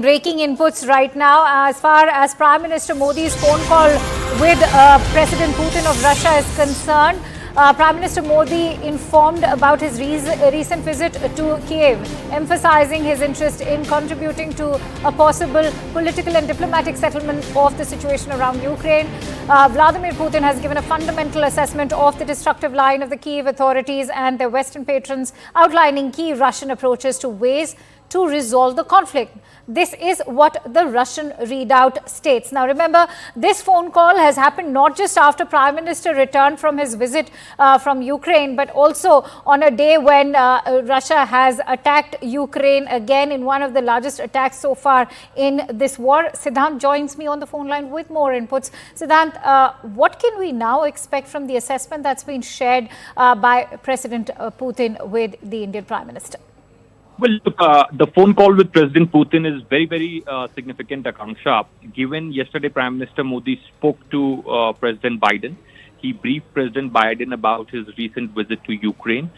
Breaking inputs right now as far as Prime Minister Modi's phone call with President Putin of Russia is concerned. Prime Minister Modi informed about his recent visit to Kiev, emphasizing his interest in contributing to a possible political and diplomatic settlement of the situation around Ukraine. Vladimir Putin has given a fundamental assessment of the destructive line of the Kiev authorities and their Western patrons, outlining key Russian approaches to ways to resolve the conflict. This is what the Russian readout states. Now, remember, this phone call has happened not just after Prime Minister returned from his visit from Ukraine, but also on a day when Russia has attacked Ukraine again in one of the largest attacks so far in this war. Siddhant joins me on the phone line with more inputs. Siddhant, what can we now expect from the assessment that's been shared by President Putin with the Indian Prime Minister? Well, look, the phone call with President Putin is very significant, Akanksha. Given yesterday Prime Minister Modi spoke to President Biden. He briefed President Biden about his recent visit to Ukraine.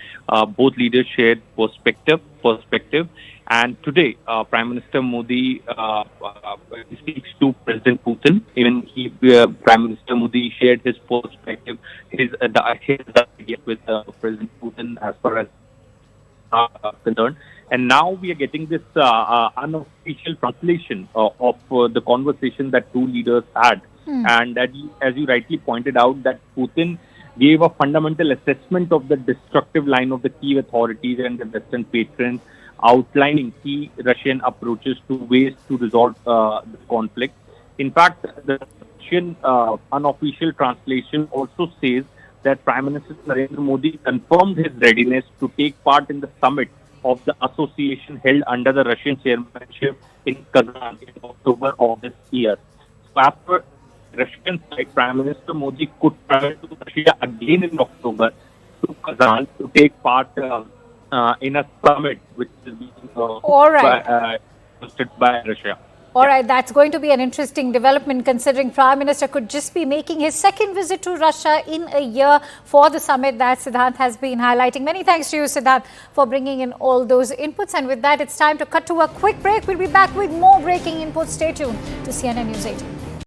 Both leaders shared perspective. And today, Prime Minister Modi speaks to President Putin. Even Prime Minister Modi shared his perspective, his idea with President Putin as far as concerned. And now we are getting this unofficial translation of the conversation that two leaders had. And as you rightly pointed out, that Putin gave a fundamental assessment of the destructive line of the Kiev authorities and the Western patrons, outlining key Russian approaches to ways to resolve the conflict. In fact, the Russian unofficial translation also says that Prime Minister Narendra Modi confirmed his readiness to take part in the summit of the association held under the Russian chairmanship in Kazan in October of this year. So after Russian side, Prime Minister Modi could travel to Russia again in October to Kazan to take part in a summit which is being hosted by Russia. All right, that's going to be an interesting development considering Prime Minister could just be making his second visit to Russia in a year for the summit that Siddhant has been highlighting. Many thanks to you, Siddhant, for bringing in all those inputs. And with that, it's time to cut to a quick break. We'll be back with more breaking inputs. Stay tuned to CNN News 18.